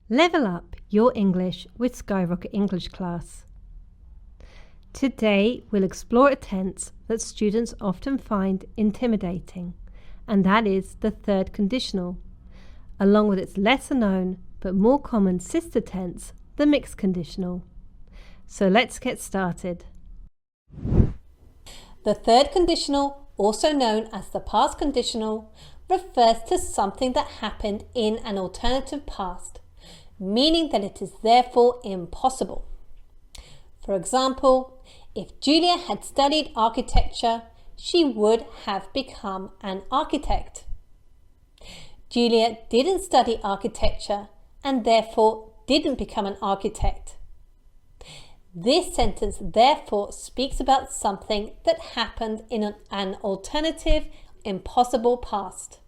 Level up your English with Skyrocket English class. Today we'll explore a tense that students often find intimidating, and that is the third conditional, along with its lesser known but more common sister tense, the mixed conditional. So let's get started. The third conditional, also known as the past conditional, refers to something that happened in an alternative past, meaning that it is therefore impossible. For example, if Julia had studied architecture, she would have become an architect. Julia didn't study architecture and therefore didn't become an architect. This sentence therefore speaks about something that happened in an alternative, impossible past.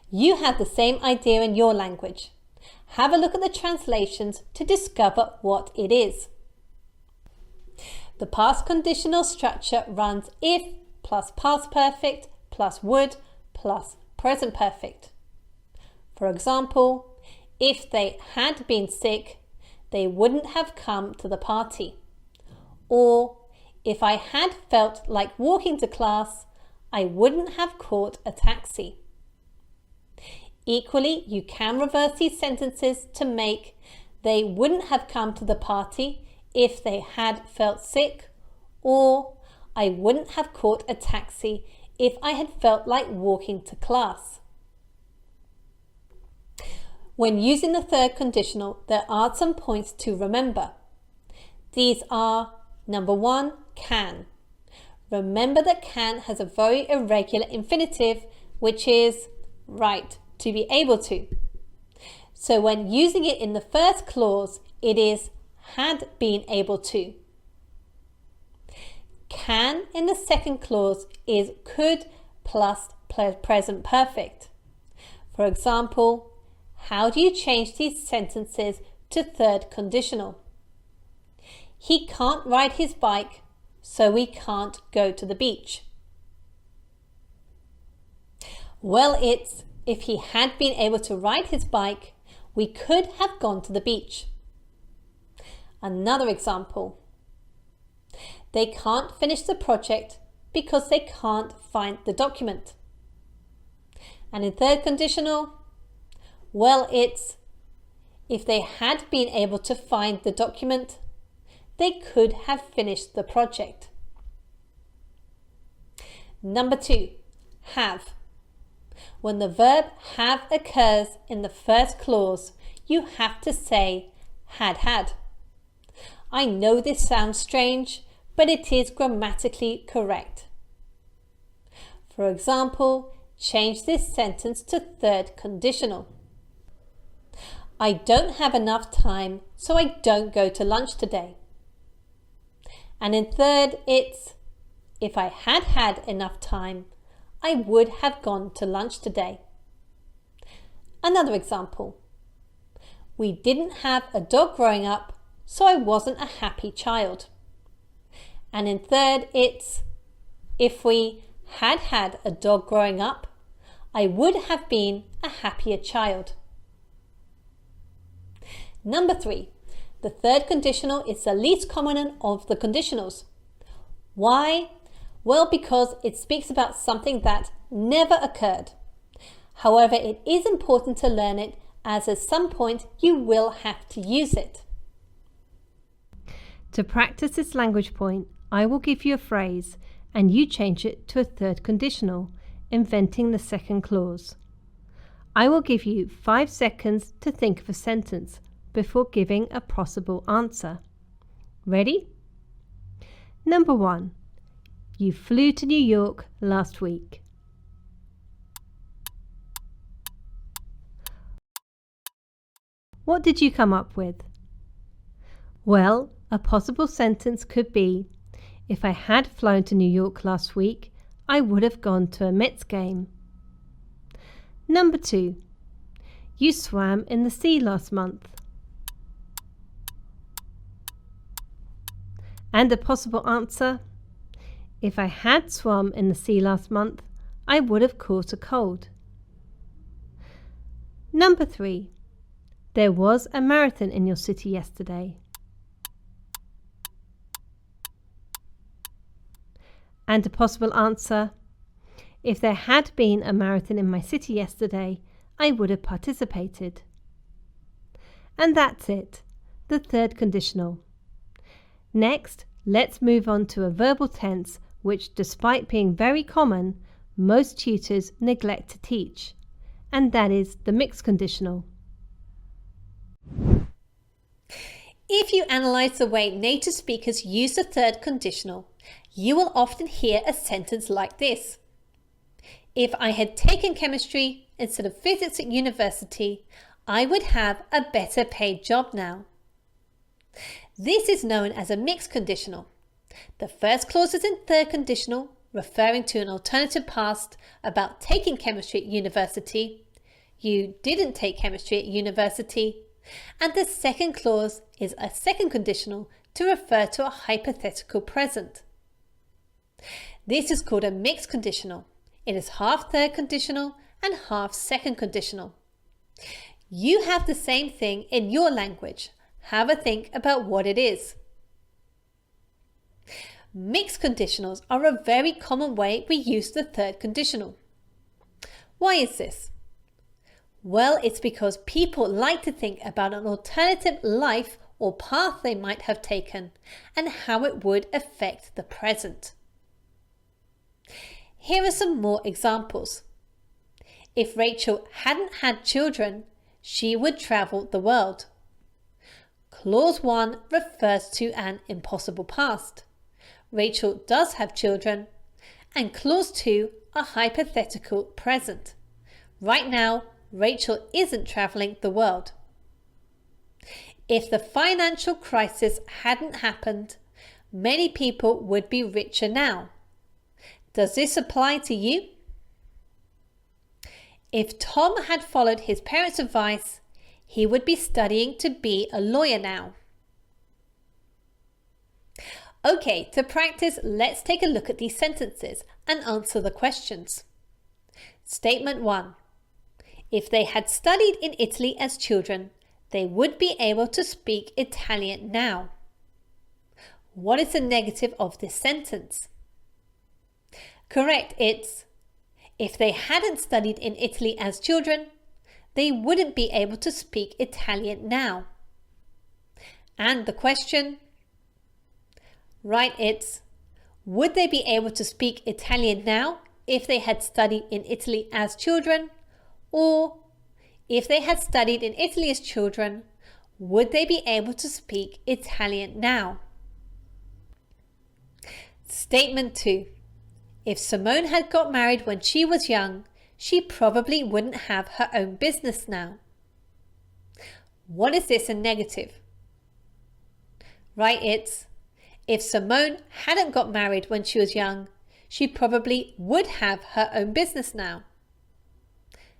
You have the same idea in your language. Have a look at the translations to discover what it is. The past conditional structure runs if plus past perfect plus would plus present perfect. For example, if they had been sick, they wouldn't have come to the party. Or, if I had felt like walking to class, I wouldn't have caught a taxi. Equally, you can reverse these sentences to make they wouldn't have come to the party if they had felt sick, or I wouldn't have caught a taxi if I had felt like walking to class. When using the third conditional, there are some points to remember. These are: number 1, can. Remember that can has a very irregular infinitive, which is right, to be able to. So when using it in the first clause, it is had been able to. Can in the second clause is could plus present perfect. For example, how do you change these sentences to third conditional? He can't ride his bike, so we can't go to the beach. Well, it's if he had been able to ride his bike, we could have gone to the beach. Another example. They can't finish the project because they can't find the document. And in third conditional, well, it's if they had been able to find the document, they could have finished the project. Number 2, have. When the verb have occurs in the first clause, you have to say had. I know this sounds strange, but it is grammatically correct. For example, change this sentence to third conditional. I don't have enough time, so I don't go to lunch today. And in third, it's if I had had enough time, I would have gone to lunch today. Another example. We didn't have a dog growing up, so I wasn't a happy child. And in third, it's if we had had a dog growing up, I would have been a happier child. Number 3. The third conditional is the least common of the conditionals. Why? Well, because it speaks about something that never occurred. However, it is important to learn it, as at some point you will have to use it. To practice this language point, I will give you a phrase and you change it to a third conditional, inventing the second clause. I will give you 5 seconds to think of a sentence before giving a possible answer. Ready? Number 1. You flew to New York last week. What did you come up with? Well, a possible sentence could be, if I had flown to New York last week, I would have gone to a Mets game. Number 2. You swam in the sea last month. And a possible answer, if I had swum in the sea last month, I would have caught a cold. Number 3. There was a marathon in your city yesterday. And a possible answer: if there had been a marathon in my city yesterday, I would have participated. And that's it, the third conditional. Next, let's move on to a verbal tense which, despite being very common, most tutors neglect to teach, and that is the mixed conditional. If you analyse the way native speakers use the third conditional, you will often hear a sentence like this: if I had taken chemistry instead of physics at university, I would have a better paid job now. This is known as a mixed conditional. The first clause is in third conditional, referring to an alternative past about taking chemistry at university. You didn't take chemistry at university. And the second clause is a second conditional to refer to a hypothetical present. This is called a mixed conditional. It is half third conditional and half second conditional. You have the same thing in your language. Have a think about what it is. Mixed conditionals are a very common way we use the third conditional. Why is this? Well, it's because people like to think about an alternative life or path they might have taken and how it would affect the present. Here are some more examples. If Rachel hadn't had children, she would travel the world. Clause 1 refers to an impossible past. Rachel does have children. And clause 2, a hypothetical present. Right now, Rachel isn't travelling the world. If the financial crisis hadn't happened, many people would be richer now. Does this apply to you? If Tom had followed his parents' advice, he would be studying to be a lawyer now. Okay, to practice, let's take a look at these sentences and answer the questions. Statement 1. If they had studied in Italy as children, they would be able to speak Italian now. What is the negative of this sentence? Correct, it's if they hadn't studied in Italy as children, they wouldn't be able to speak Italian now. And the question? Right, it's would they be able to speak Italian now if they had studied in Italy as children? Or if they had studied in Italy as children, would they be able to speak Italian now? Statement 2. If Simone had got married when she was young, she probably wouldn't have her own business now. What is this in negative? Right, it's if Simone hadn't got married when she was young, she probably would have her own business now.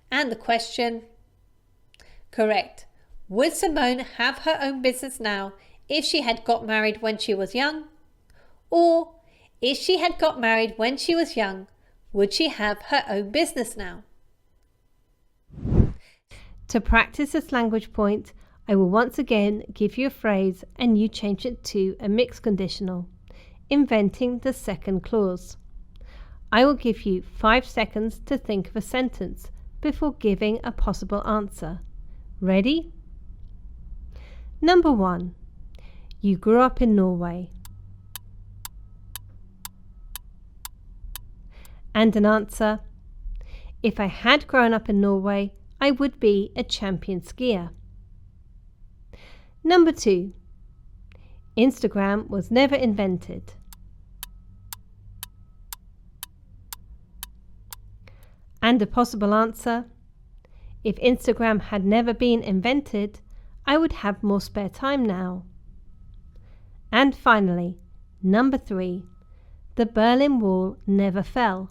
And the question? Correct. Would Simone have her own business now if she had got married when she was young? Or if she had got married when she was young, would she have her own business now? To practice this language point, I will once again give you a phrase and you change it to a mixed conditional, inventing the second clause. I will give you 5 seconds to think of a sentence before giving a possible answer. Ready? Number 1. You grew up in Norway. And an answer: if I had grown up in Norway, I would be a champion skier. Number 2. Instagram was never invented. And a possible answer: if Instagram had never been invented, I would have more spare time now. And finally, number 3. The Berlin Wall never fell.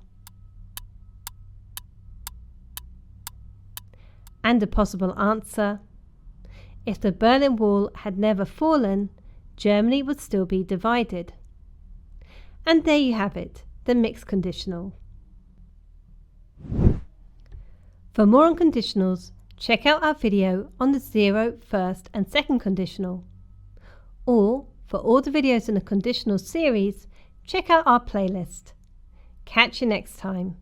And a possible answer: if the Berlin Wall had never fallen, Germany would still be divided. And there you have it, the mixed conditional. For more on conditionals, check out our video on the 0, first and second conditional. Or, for all the videos in the conditional series, check out our playlist. Catch you next time.